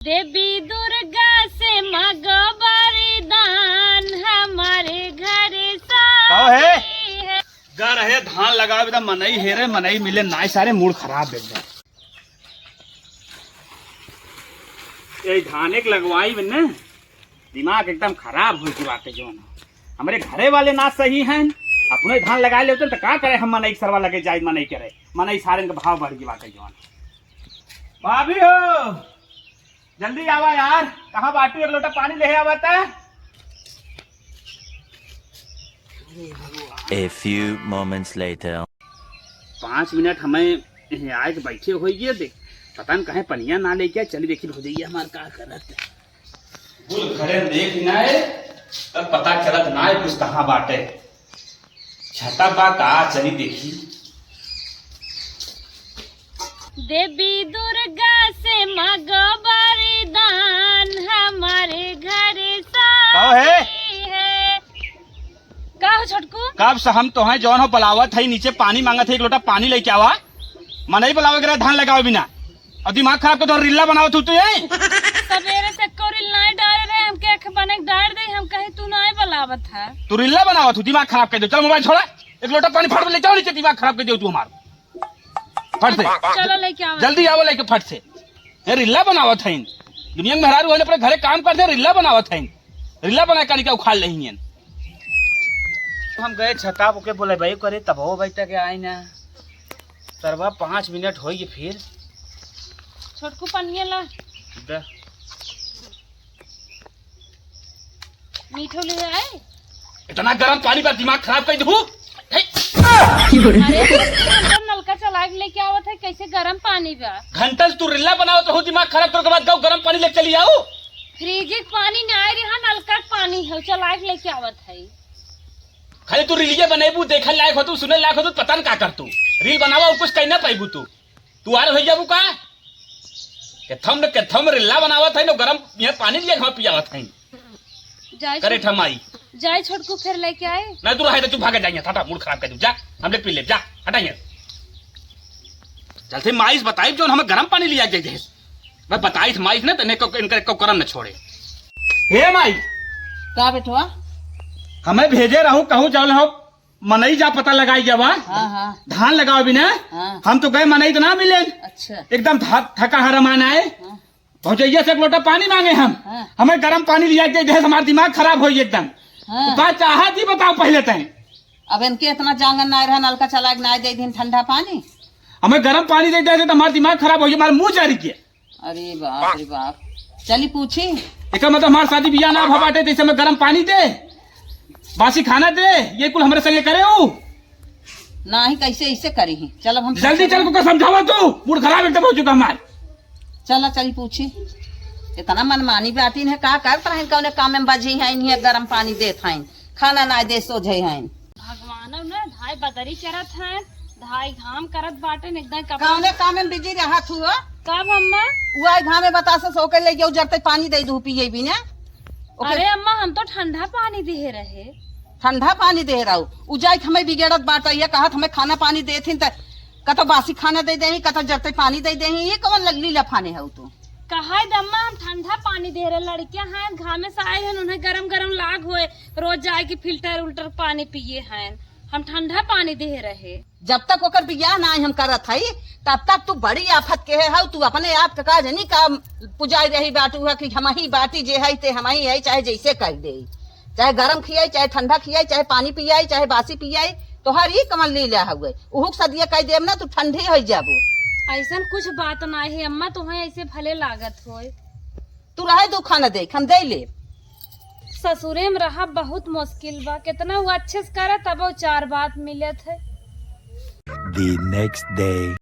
देवी दुर्गा से मांगो वरदान हमारे घर है गर है धान लगाओ एकदम मनई हेरे मनई मिले ना सारे मूड खराब बेटा ये धान एक लगवाई बने दिमाग एकदम खराब हो की बात जो हमारे घरे वाले ना सही हैं अपने धान लगा ले तो क्या करे हम मनई सरवा लगे जाए मनई करे मनई सारे का भाव बढ़ की बात जो भाभी हो जल्दी आवा यार कहाँ बाटू एक लोटा पानी ले आवा था। A few moments later 5 minute हमें आए के बैठे हो गए देख पता न कहे पनिया ना लेके चली देखी हो जाइए हमारे का करत बुल घरे देख ना है तब पता चलत ना है कुछ कहाँ बाटे छता बा का चली देखी देवी दुर्गा से मांगो वरदान हमारे घर है का हो छोटकू कब से हम तो हैं जौन हो बलावत है नीचे पानी मांगा था एक लोटा पानी लेके आवा मनई बलावे करे धान लगाओ बिना और दिमाग खराब कर तो रिल्ला बनावत तू सवेरे से कोरिल नहीं डाल रहे हम के बने डाल दे हम कहे तू नहीं बलावत है तू रिल्ला बनावत तू दिमाग खराब कर दो चल मोबाइल छोड़ा एक लोटा पानी फट ले जाओ नीचे दिमाग खराब कर दो तू हमारा फट से चलो लेके आओ जल्दी आओ लेके फट से ये रिल्ला बनावत है दुनिया में हरारू अपने घरे काम करते रिल्ला बनावत है रिल्ला बना कर क्या उखाड़ नहीं है हम गए छता के बोले भाई करे तब हो भाई तक आए ना सरवा 5 मिनट हो गए फिर छोटकू पनिया ला मीठो ले आए इतना गर्म पानी पर दिमाग खराब कर दू नलका चला के लेके आवत है कैसे गर्म पानी बा घंटा तू रिल्ला बनाओ तो दिमाग खराब कर के बाद गर्म पानी ले चली आओ फ्रिज के पानी नहीं आ रहा नलका पानी है चला के लेके आवत है खाली तू रीलिए बनेबू देखल लायक हो तू सुने लायक हो तू पता न का कर तू रील बनावा और कुछ कहना पाइबू तू आर हो जाबू का के थम रिल्ला बनावत है नो गरम ये पानी लिए हम पियावत है जाए करे ठमाई जाए छोटकू फिर लेके आए नहीं तू रहे तो तू भागे जाइए टाटा मूड खराब कर दू जा हम लोग पी ले जा हटाइए चल से माइस बताई जो हमें गरम पानी लिया जाए मैं बताई माइस ने तने को इनका को करम न छोड़े हे माई का बेटवा हमें भेजे रहूं कहूं चल हो मनई जा पता लगाई जावा हाँ। धान लगाओ बिना हाँ। हम तो गए मनई तो ना मिले अच्छा एकदम थका हरमान आए हाँ। पहुंचैया से एक लोटा पानी मांगे हम हाँ। हमें गर्म पानी लिया जाए हमारा दिमाग खराब हो एकदम हाँ। बात चाहत ही बताओ पहले तय अब इनके इतना जांगन ना रहा नलका चला के ना दे दिन ठंडा पानी हमें गर्म पानी दे तो हमारा दिमाग खराब हो गया हमारा मुंह जारी किया अरे बाप चली पूछी एक मतलब हमारे शादी बियाह ना भबाटे तो हमें गर्म पानी दे बासी खाना दे ये कुल हमारे संगे करे हो ना ही कैसे ऐसे करी ही चलो हम जल्दी चल को समझावा तू मूड खराब एकदम हो चुका हमारे चली पूछी इतना मनमानी बाटी है का करता है कौन काम में बजी है इन्हें गर्म पानी देत है खाना ना दे सोझे है भगवान ने धाई बदरी करत है धाई घाम करत बाटे एकदम कौन काम में बिजी रहा तू कब अम्मा वो घाम में बता सो के ले जाओ जब तक पानी दे दू पिए भी ना अरे अम्मा हम तो ठंडा पानी दे रहे ठंडा पानी दे रहा हूँ उजाई हमें बिगड़त बात है कहत हमें खाना पानी देती कतो बासी खाना दे दे कतो जब पानी दे दे ये कौन लगली लफाने है तू कहा दम्मा हम ठंडा पानी दे रहे लड़कियां हैं घामे से आए हैं उन्हें गरम गरम लाग हुए रोज जाए की फिल्टर उल्टर पानी पिए हैं हम ठंडा पानी दे रहे जब तक ओकर बियाह ना हम करत है तब तक तू बड़ी आफत के है तू अपने आप का जनी का पुजाई रही बाटू है कि हम ही बाटी जे है ते हम ही है चाहे जैसे कर दे चाहे गरम खियाई चाहे ठंडा खियाई चाहे पानी पियाई चाहे बासी पियाई तो हर ही कमल ले लिया हुए उहुक सदिया कह देम ना तू ठंडी हो जाबो ऐसा कुछ बात ना है अम्मा तुम्हें ऐसे भले लागत हो तू रहे दो खाना दे हम दे ले ससुरे में रहा बहुत मुश्किल बा कितना वो अच्छे से करे तब वो 4 बात मिले थे The next day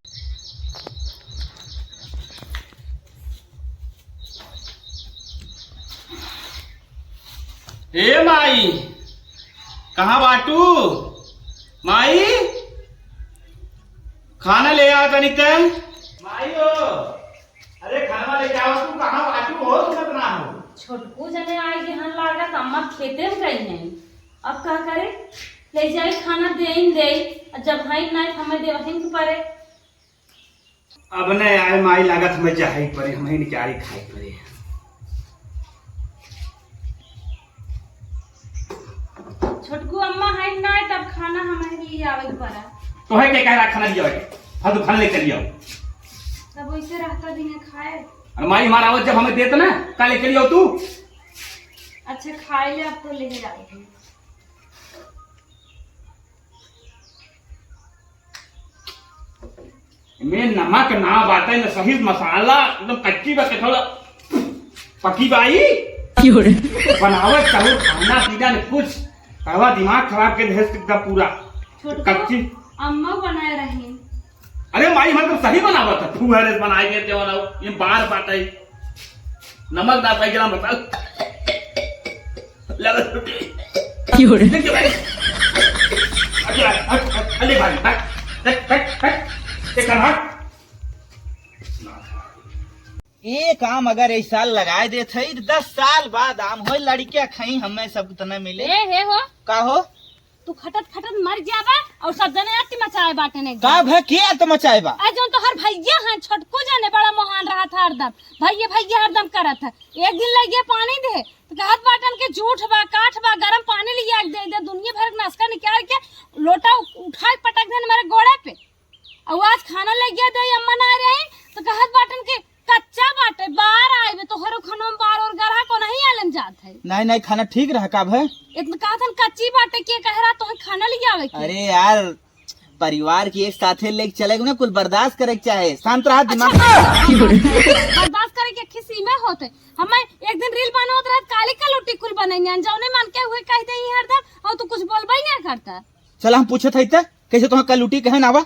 ए माई कहाँ बाटू माई खाना ले आओ तनिक माई हो अरे खाना ले आओ तू कहाँ बाटू हो तुम ना हो छोटकू जने आई ध्यान लागत अम्मा खेते में गई हैं अब क्या करे ले जाए खाना दे जब हाई ना हमें देवहिन के परे अब नहीं आए माई लागत हमें जाही पड़े, हमें निचारी खाई पड़े। छोटकू अम्मा है ना तब खाना हमारे लिए आवे पड़ा। तो है क्या कह रहा खाना लिया हाँ तो खाना लेकर लिया तब वैसे रहता दिन खाए। और माई हमारा आवत जब हमें देता ना का लेकर लिया तू। अच्छा खाए ले अब तो ले जाएगी। में नमक ना बाटे न सही मसाला एकदम कच्ची बा के थोड़ा पकी बाई बनावत चाहो खाना पीना ने कुछ हवा दिमाग खराब के भेस एकदम पूरा कच्ची। अम्मा बनाए रही। अरे माई हम तो सही बनावत था तू हरे बनाई के देव ना ये बार बाटे नमक ना पाई ग्राम बता लगा अरे भाई ये काम अगर इस साल लगाए देते 10 साल बाद आम हो लड़कियां खाई हमें सब तो न मिले। हे हो का हो तू खटत खटत मर जाबा और सब जने आती मचाए बाटे ने। का भे किया तो मचाएबा आज जो तो हर भैया हैं छोटको जाने बड़ा महान रहा था हरदम भैया भैया हरदम करत है। एक दिन लगे पानी दे तो कहत बाटन के झूठ बा काठ बा गरम पानी लिया दे दे दुनिया भर का नाश्ता निकाल के लोटा उठा पटक दे मेरे गोड़े पे और आज खाना लग गया दे अम्मा ना रही तो कहत बाटन के कच्चा बाटे बाहर आए तो हरो खानों बार और गरहा को नहीं आलन जात है। नहीं नहीं खाना ठीक रहा का भे इतना कहत कच्ची बाटे के कह रहा तो खाना ले आवे के। अरे यार परिवार की एक साथे लेके चलेगा ना कुल बर्दाश्त करे के चाहे शांत रहा दिमाग बर्दाश्त करे के किसी में होते हमें एक दिन रील बनावत रहत काली का लोटी कुल बनाई जाने मान के हुए कह दे हरदम और तू कुछ बोलबा ही नहीं करता। चल हम पूछे थे कैसे तुम कलूटी कहे ना आवा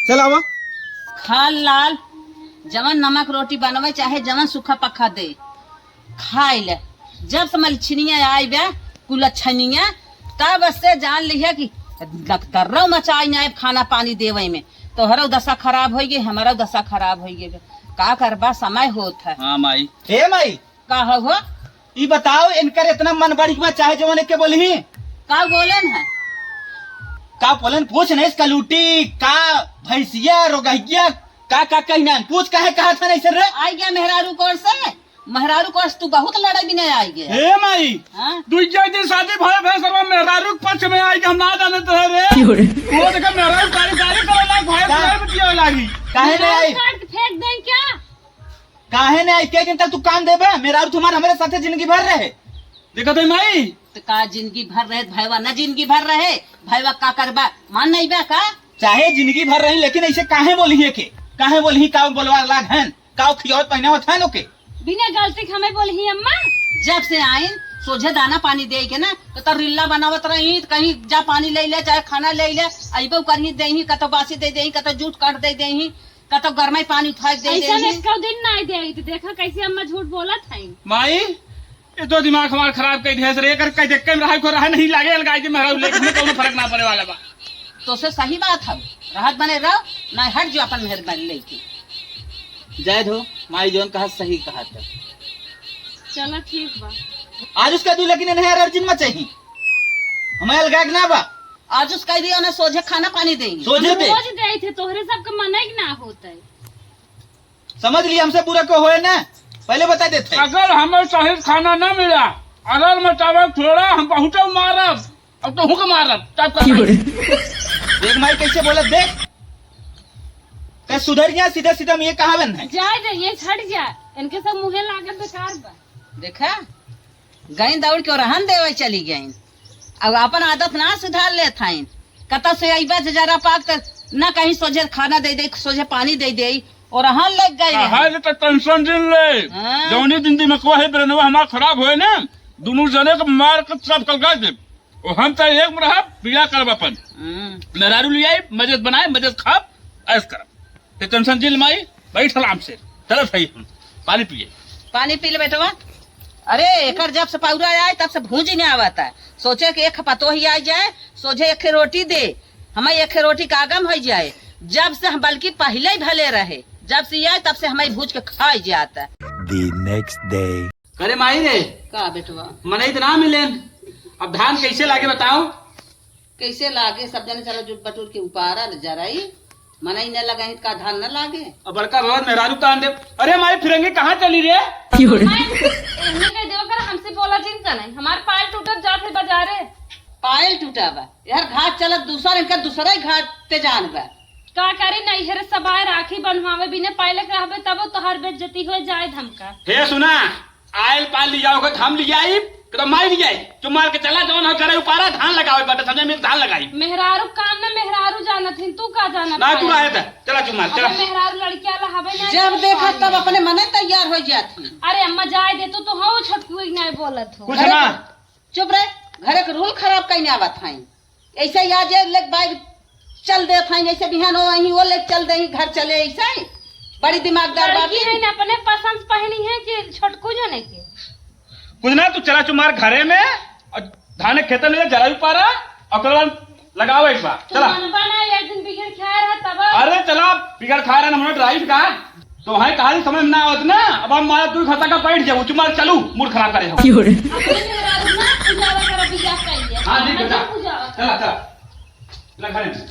चल आवा खाल लाल जवन नमक रोटी बनवे चाहे जवन सूखा पक्का दे खाई ले जब से मलछनिया आई बे कुल छनिया तब से जान लिया कि कर्रो मचाई ना खाना पानी देवे में तो हरो दशा खराब हो गई हमारा दशा खराब हो गई का करबा समय होत है। हाँ माई हे माई का हो ये बताओ इनकर इतना मन बढ़ी में चाहे जवन के बोली का बोलन है का बोलन पूछ नहीं इसका लूटी का भैंसिया रोगैया का कहना पूछ काहे कहा था नहीं सर आई गया मेहरारू कोर से मेहरारू कोर से तू बहुत लड़ाई भी नहीं आई गया। हे माई हाँ? दूसरे दिन शादी भय भय सर्व मेहरारू पक्ष में आई हम ना जाने तो रे वो देखा मेहरारू कारी कारी करे भय भय बतिया लागी काहे नहीं आई काट के फेंक दें क्या काहे नहीं आई के दिन तक तू काम देबे मेरा तुम्हारे हमारे साथे जिंदगी भर रहे देखा तो माई तो का जिंदगी भर रहे भैवा न जिंदगी भर रहे भैवा का करबा मान नहीं बा का चाहे जिंदगी भर रही लेकिन ऐसे काहे बोली है के काहे बोली का बोलवा लाग हैं का खियौत पहना होत है नो के बिना गलती हमें बोली अम्मा जब से आइन सोझे दाना पानी दे के ना तो रिल्ला बनावत रही कहीं जा पानी ले ले चाहे खाना ले ले अइबो करही देही कतो बासी दे देही कतो जूठ काट दे देही कतो गरमाई पानी उठा दे ऐसा देही एक दिन नहीं दे तो देखा कैसे अम्मा झूठ बोलत है। माई ये तो दिमाग हमारा खराब कर दिया रे कर कह देख के रहा को रहा नहीं लागे लगाई के मेहरारू लेके कोनो फर्क ना पड़े वाला बा तो से सही बात है राहत बने रहो ना हट जो अपन मेहरबानी लेके जय हो माई जोन कहा सही कहा था चलो ठीक बा आज उसका दू लेकिन नहीं अर्जुन में चाहिए हमें अलगाग ना बा आज उसका दिया ना सोझे खाना पानी देंगे सोझे दे रोज दे थे तोहरे सबका मन ही ना होता है। समझ लिया हमसे बुरा को होए ना पहले बता देते अगर हमें सही खाना न मिला अगर मैं चावल थोड़ा हम बहुत मारब अब तो हुक मारब तब देख माई कैसे बोला देख क्या सुधर गया सीधा सीधा ये कहा बन है जाए दे ये छट जा इनके सब मुहे लागत बेकार बा। देखा गई दौड़ के रहन देवे चली गई अब अपन आदत ना सुधार ले थाइन कत से अइबा जरा पाक त ना कहीं सोझे खाना दे दे सोझे पानी दे दे और रहन लग गई हाल तो टेंशन दिन ले हाँ। जौनी दिन दिमाग है ब्रेनवा हमारा खराब होए ना दोनों जने को मार के सब कलगा दे और हम तो एक रहा पीड़ा करब अपन मेहरारू ले आई मजद बनाए मजद खाब ऐस करब ते टेंशन दिल माई बैठ आराम से चलो सही हम पानी पिए पानी पी ले बेटवा। अरे एकर जब से पौरा आए तब से भूज ही नहीं आवता सोचे कि एक पतो ही आ जाए सोझे एक रोटी दे हमें एक रोटी का आगम हो जाए जब से हम बल्कि पहले ही भले रहे जब से आए तब से हमें भूज के खाई जाता। The next day. अरे माई रे का बेटवा मने इतना मिले अब धान कैसे लागे बताओ कैसे लागे सब जने चलो जुट बटूर के उपारा जराई मनई न लगा का धान न लागे। अब बड़का भगवत मेहरारू तान दे। अरे माई फिरंगी कहाँ चली रे? एहने कह देव कर हमसे बोला चिंता नहीं, हमार पायल टूटत जात है बाजारे। पायल टूटा बा यार, घाट चलत दूसरा इनका दूसरा ही घाट ते जान बा। का करे नहीं हरे सबाए राखी बनवावे बिना पायले कहबे तब तोहर बेइज्जती हो जाए धमका। हे सुना, आयल पाल लिया होगा, हम लिया आई तो माई लिया चुम मार के चला जौन हो करे उपारा धान लगावे बटे समझे में धान लगाई। मेहरारू कान ना मेहरारू जानत हिन, तू का जानत? ना तू आए थे, चला चुम मार चला। मेहरारू लड़किया ला हवे ना, जब देखा तब अपने मने तैयार हो जाती। अरे अम्मा जाए दे तो हो छटकू नहीं बोलत हो। कुछ ना चुप रहे, घर के रूल खराब कहीं आवत है। ऐसे या जे लेक बाइक चल दे था, ऐसे बिहान हो वही वो लेक चल दे घर चले, ऐसा ही बड़ी दिमागदार बात है ना, अपने पसंद पहनी है कि छटकू जाने के। कुछ ना तू चला चुम मार घरे में और धान के खेतन में जरा पारा और लगाओ एक बार चला। एक दिन बिगड़ खाए रहा तब। अरे चला बिगड़ खा रहा ना ड्राइव का तो है कहा समझ में ना आवत ना। अब हम मारा तू खाता का बैठ जाओ चुम मार चलू मूड खराब करे हो। हाँ ठीक है चला चला चला घरे में।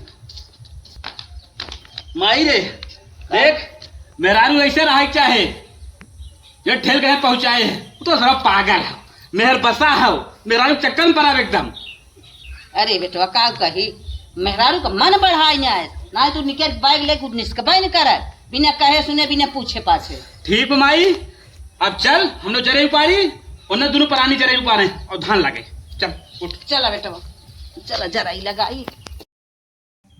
माई रे देख मेहरारू ऐसे रहा चाहे ये ठेल कहे पहुंचाए है तो थोड़ा पागल है, मेहर बसा है मेहरारू चक्कर में पड़ा एकदम। अरे बेटवा का कही मेहरारू का मन बढ़ाई ना तू निकल बाइक लेके निस्कबे न करे बिना कहे सुने बिना पूछे पाछे। ठीक माई अब चल हम लोग जरे उपारी उन्हें दोनों परानी जरे उपारे और धान लगे। चल उठ चला बेटवा चला जरा ही लगाई।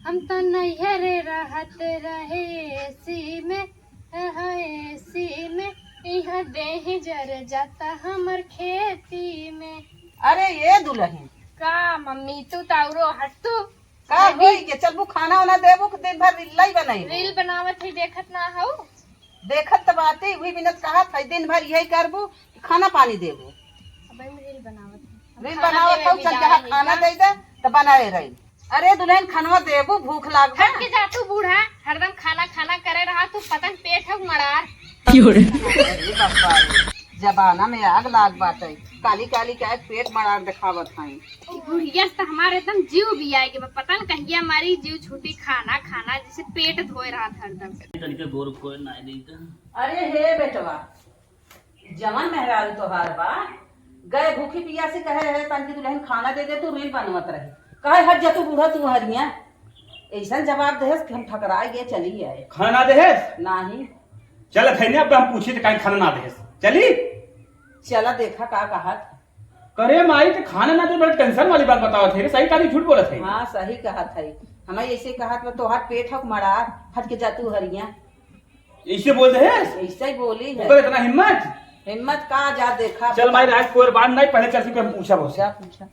हम तो नैहरे रहत रहे सी में सी में यहाँ देह जर जाता हमर खेती में। अरे ये दुल्हन का मम्मी तू ताउरो हट तू का होई के चलबू खाना वाना देबू के दिन भर रील ही बनाई रील बनावत ही देखत ना हो। देखत तो बातें हुई बिनत कहा था दिन भर यही करबू खाना पानी देबू। अबे मैं रील बनावत रील बनावत हो चल जहाँ खाना दे दे तो बनाए रही। अरे दुल्हन खानवा देबू भूख लाग हट के जा तू बूढ़ा हरदम खाना खाना करे रहा तू पतन पेट है मरार। जबाना में आग लाग बात है काली काली का पेट मरार दिखावत है। बुढ़िया तो हमारे एकदम जीव भी आएगी पता न कहिया हमारी जीव छूटी खाना खाना जैसे पेट धोए रहा था हरदम। अरे हे बेटवा जवान मेहरारू तोहार बा गए भूखी पियासी कहे है तन दुल्हन खाना दे दे तू रील बनवत रहे कहे हट जा तू बूढ़ा तू हरिया ऐसा जवाब दे हम ठकराए गए चली आए। खाना दे नहीं चल थे अब हम पूछे कहीं खाना ना दे चली चला देखा का कहा करे माई तो खाना ना दे बड़ी टेंशन वाली बात बताओ थे सही काली झूठ बोला थे। हाँ सही कहा था हमें ऐसे कहा था तोहार पेट हक मरार हट के जा तू हरिया ऐसे बोल दे ऐसा ही बोली है। इतना हिम्मत का जा देखा चल माई राज कोई बात नहीं पहले चल के हम पूछा पूछा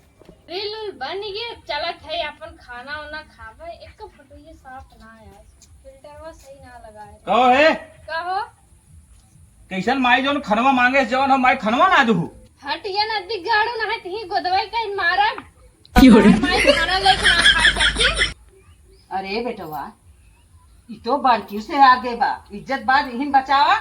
रील बन गए चलत है अपन खाना वाना खावे एक फोटो ये साफ ना यार फिल्टर सही ना लगाए कहो है कहो कैसन माई जोन खनवा मांगे जौन हम माई खनवा ना दू हट ये नदी गाड़ू ना है ही गोदवाई कहीं मारब माई खाना लेके ना खा सकती। अरे बेटवा ये तो बड़की से आगे बा इज्जत बात यही बचावा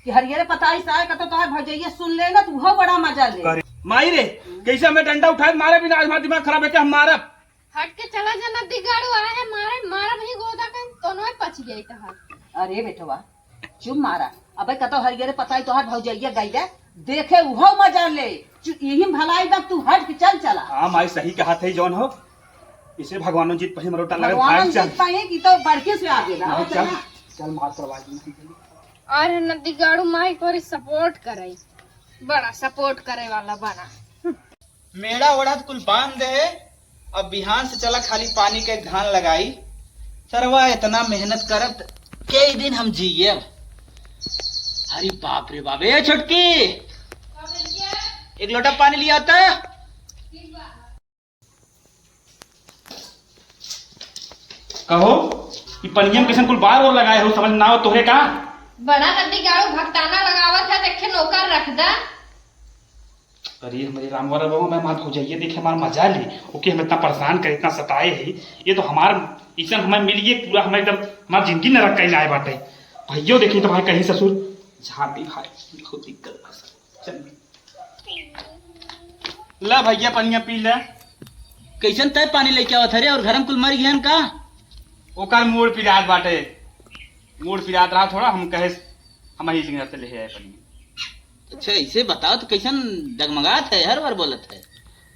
कि हरियर पता ही साय का तो तोहर भजैया सुन ले ना तू हो बड़ा मजा ले। माई रे कैसे हमें डंडा उठाए मारे बिना आज हमारा दिमाग खराब है कि हम मारब। हट के चला जा नदी गाड़ू आए है मारे मारब ही गोदा कहीं दोनों ही पच गई तहार। अरे बेटवा चुप मारा अबे कतो हरियर पता ही तोहर भजैया गई दे देखे उहो मजा ले यही भलाई बा तू हट के चल चला। हाँ माई सही कहा थे जौन हो इसे भगवान जीत पही मरोटा लगे भगवान जीत पाए कि तो बड़के से आगे ना चल चल मार करवा और नदी गाड़ू माई को सपोर्ट करे बड़ा सपोर्ट करे वाला बना मेड़ा ओढ़ा कुल बांध दे अब बिहान से चला खाली पानी के धान लगाई सरवा इतना मेहनत करत कई दिन हम जिये। अरे बाप रे बाप ए छोटकी एक लोटा पानी लिया होता कहो कि पनियम किसन कुल बार और लगाए हो समझ ना हो तोहे का बड़ा नदी गाड़ू भक्ताना लगावत है देखे नौकर रख दा। अरे हमारे रामवर बाबू मैं मान हो जाइए देखे हमारा मजा ली ओके हम इतना परेशान करे इतना सताए है ये तो हमार इसन हमें मिलिए पूरा हमें एकदम हमारी जिंदगी न रख कहीं आए बाटे भाइयों देखिए तो भाई कहीं ससुर झापी भाई बहुत दिक्कत चल ला भैया पनिया पी ले कैसन तय पानी लेके आवत रे और घर में कुल मर गया का ओकर मूड पिरात बाटे, मूड पिरात रहा थोड़ा, हम कहे हम ही सिंगर से ले आए पनिया। अच्छा ऐसे बताओ तो कैसन डगमगात है, हर बार बोलत है।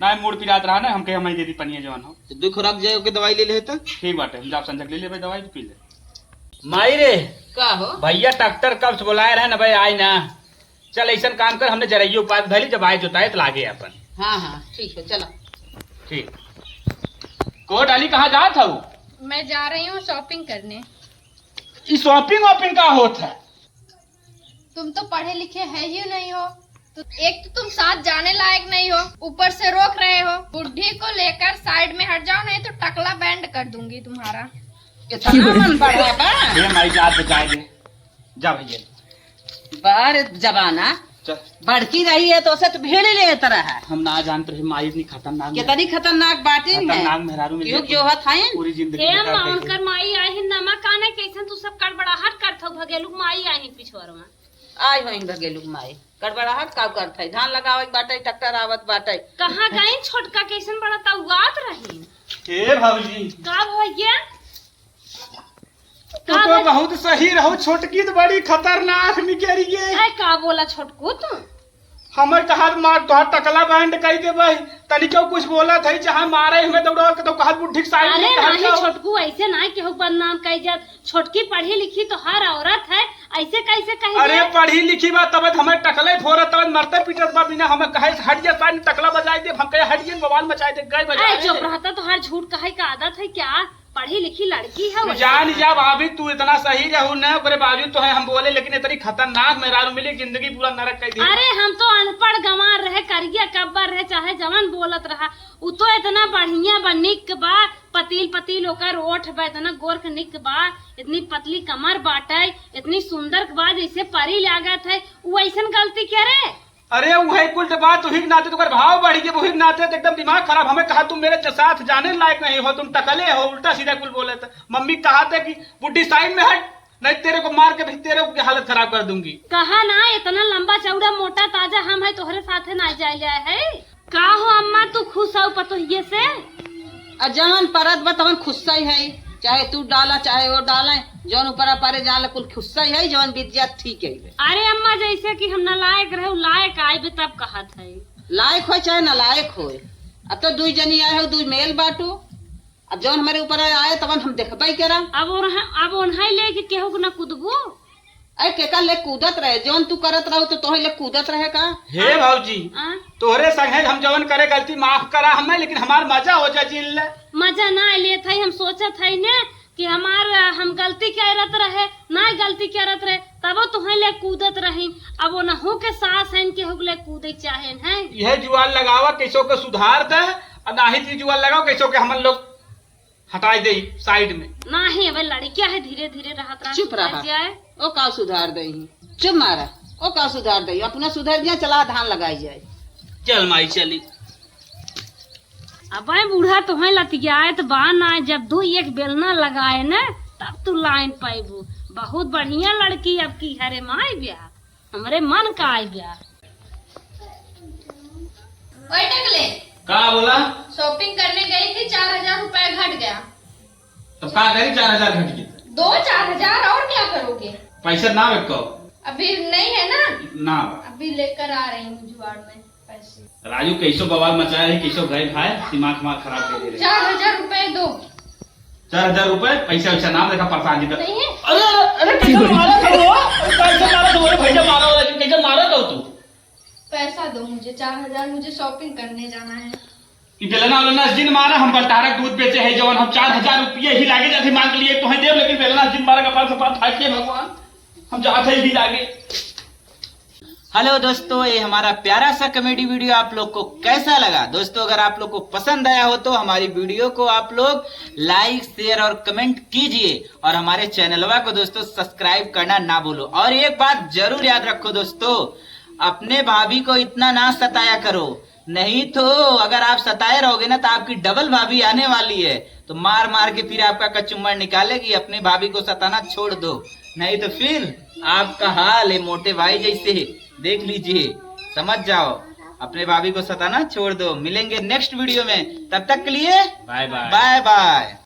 ना मूड पिरात रहा ना, हम कहे हम ही दे दी पनिया जवान हो। तो 2 खुराक जाए के दवाई ले ले तो ठीक बाटे, हम जाप संजक ले ले भाई दवाई पी ले। माई रे का हो भैया डॉक्टर कब से बुलाए रहे ना भाई, आई ना। चल ऐसा काम कर, हमने जराइयो पास भली, जब आए जोताए तो लागे अपन। हाँ हाँ ठीक है चलो। ठीक। कोट अली कहाँ जा था? मैं जा रही हूँ शॉपिंग करने। शॉपिंग वॉपिंग का होता है? तुम तो पढ़े लिखे है ही नहीं हो, तो एक तो तुम साथ जाने लायक नहीं हो, ऊपर से रोक रहे हो। बुढ़ी को लेकर साइड में हट जाओ, नहीं तो टकला बैंड कर दूंगी तुम्हारा। इतना मन बढ़ा बा ये माई जात बचाए दे, जा भैया। बार जबाना चल, बढ़ती रही है तो उसे तो भीड़ ले तरह है। हम ना जानते रहे माई इतनी खतरनाक कितनी खतरनाक बातें खतरनाक है मेहरारू में क्यों जो हत है पूरी जिंदगी हे बेकार कर माउंकर दी। माई आई नमक आने कैसन तू सब कड़बड़ाहट करथो, भगेलू माई आई पिछोरवा। आई होई भगेलू माई गड़बड़ाहट का करत है, धान लगावत बाटे, ट्रैक्टर आवत बाटे। कहाँ गई छोटका कैसन बड़ा तउगात रही। हे भाभी का भैया तू तो बहुत सही रहो, छोटकी तो बड़ी खतरनाक निकली है। है का बोला छोटकू तू? हमें कहा मार तो टकला बैंड कह दे भाई, तनिको कुछ बोला था चाहे मारे हमें दौड़ा के तो कहा बुढ़ी साइड अरे में नहीं छोटकू, ऐसे ना केहू बदनाम कही जात। छोटकी पढ़ी लिखी तो हर औरत है, ऐसे कैसे कही अरे पढ़ी लिखी बात तब हमें टकले फोरत तब मरते पीटत बा बिना हमें कहे हट जा साइड टकला बजाए दे, हम कहे हट जा बवाल मचाए दे गए बजाए। चुप रहता तो हर झूठ कहे का आदत है क्या? पढ़ी लिखी लड़की है वो। जान जा भाभी, तू इतना सही रहू न, ओकरे बावजूद तो है हम बोले, लेकिन इतनी खतरनाक मेहरारू मिली, जिंदगी पूरा नरक कर दी। अरे हम तो अनपढ़ गंवार रहे, करिया कब्बर रहे, चाहे जवान बोलत रहा। उ तो इतना बढ़िया बा, निक बा, पतील पतील होकर ओठ बा, इतना गोरख निक बा, इतनी पतली कमर बाटे, इतनी सुंदर बा जैसे परी लागत है। वो ऐसन गलती क्या रे? अरे वही कुल बात वही नाते तो भाव बढ़ी गए, वही नाते तो एकदम दिमाग खराब। हमें कहा तुम मेरे साथ जाने लायक नहीं हो, तुम टकले हो, उल्टा सीधा कुल बोले थे। मम्मी कहा था कि बुढ़ी साइड में हट, नहीं तेरे को मार के भी तेरे की हालत खराब कर दूंगी। कहा ना इतना लंबा चौड़ा मोटा ताजा हम है तोहरे साथे ना जाए है। का हो अम्मा तू खुश हो पतोहिए से? जवन परत बा तवन खुस्सा ही है, चाहे तू डाला चाहे वो डाले, जौन ऊपर पारे जाला कुल खुस्सा ही है, जवन बीत जात ठीक है। अरे अम्मा जैसे कि हम नालायक रहे लायक आए भी तब कहत है। लायक हो चाहे नालायक हो, अब तो 2 जनी आए हो, 2 मेल बाटू। अब जौन हमारे ऊपर आए तवन हम देखबे करा। अब उन्हें लेके केहू को न कूदबू। अरे केका ले कूदत रहे, जौन तू करत रहो तो तोहे ले कूदत रहे का। हे भाजी तोहरे संग हम जवन करे गलती माफ करा हमें, लेकिन हमार मजा हो जाए जिल मजा ना ले थे। हम सोचत है ने कि हम गलती करत रहे, ना गलती करत रहे तब तुम्हें ले कूदत रही। अब वो न हो के सास है केहू ले कूदे चाहे है। यह जुआल लगावा कैसो के सुधार दे, और ना ही जुआल लगाओ कैसो के हम लोग हटाई दे साइड में। नहीं अब लड़कियां है, धीरे धीरे रहत रहा। चुप रहा, ओ का सुधार दे, चुप मारा, ओ का सुधार दे, अपना सुधर जाए, चला धान लगाई जाए। चल माई चली। अब बूढ़ा तुम्हें लतियात बा ना, जब 2-1 बेलना लगाए न तब तू लाइन पाइबू। बहुत बढ़िया लड़की अब की हरे माई ब्याह, हमरे मन का आई ब्याह। टकले का बोला? शॉपिंग करने गई थी, 4000 रुपए घट गया। तो का करी 4000 घट गया? 2-4000 और क्या करोगे? पैसा ना रखो अभी नहीं है ना? ना, अभी लेकर आ रही हूँ जुगाड़ में पैसे। राजू कैसो बवाल मचाया है, कैसो गए खाए, दिमाग खराब कर दे रहे। 4000 रुपए दो। 4000 रुपए पैसा वैसा नाम देखा प्रसाद जी का। नहीं है? अरे कैसे मारा था वो? कैसे मारा था वो? भैया मारा हो, लेकिन कैसे मारा था तू? पैसा दो मुझे, 4000 मुझे शॉपिंग करने जाना है। बेलना उलना जिन मारा, हम बलतारक दूध बेचे है जवन, हम 4000 रुपये ही लागे जाते मांग लिए तो है देव, लेकिन बेलना जिन मारा का पास फाट के भगवान हम जाते ही लागे। हेलो दोस्तों, ये हमारा प्यारा सा कॉमेडी वीडियो आप लोग को कैसा लगा? दोस्तों अगर आप लोग को पसंद आया हो तो हमारी वीडियो को आप लोग लाइक शेयर और कमेंट कीजिए, और हमारे चैनलवा को दोस्तों सब्सक्राइब करना ना भूलो। और एक बात जरूर याद रखो दोस्तों, अपने भाभी को इतना ना सताया करो, नहीं तो अगर आप सताए रहोगे ना तो आपकी डबल भाभी आने वाली है, तो मार मार के फिर आपका कचुम्बर निकालेगी। अपने भाभी को सताना छोड़ दो, नहीं तो फिर आपका हाल है मोटे भाई जैसे, देख लीजिए, समझ जाओ। अपने भाभी को सताना छोड़ दो। मिलेंगे नेक्स्ट वीडियो में, तब तक के लिए बाय बाय। Bye bye.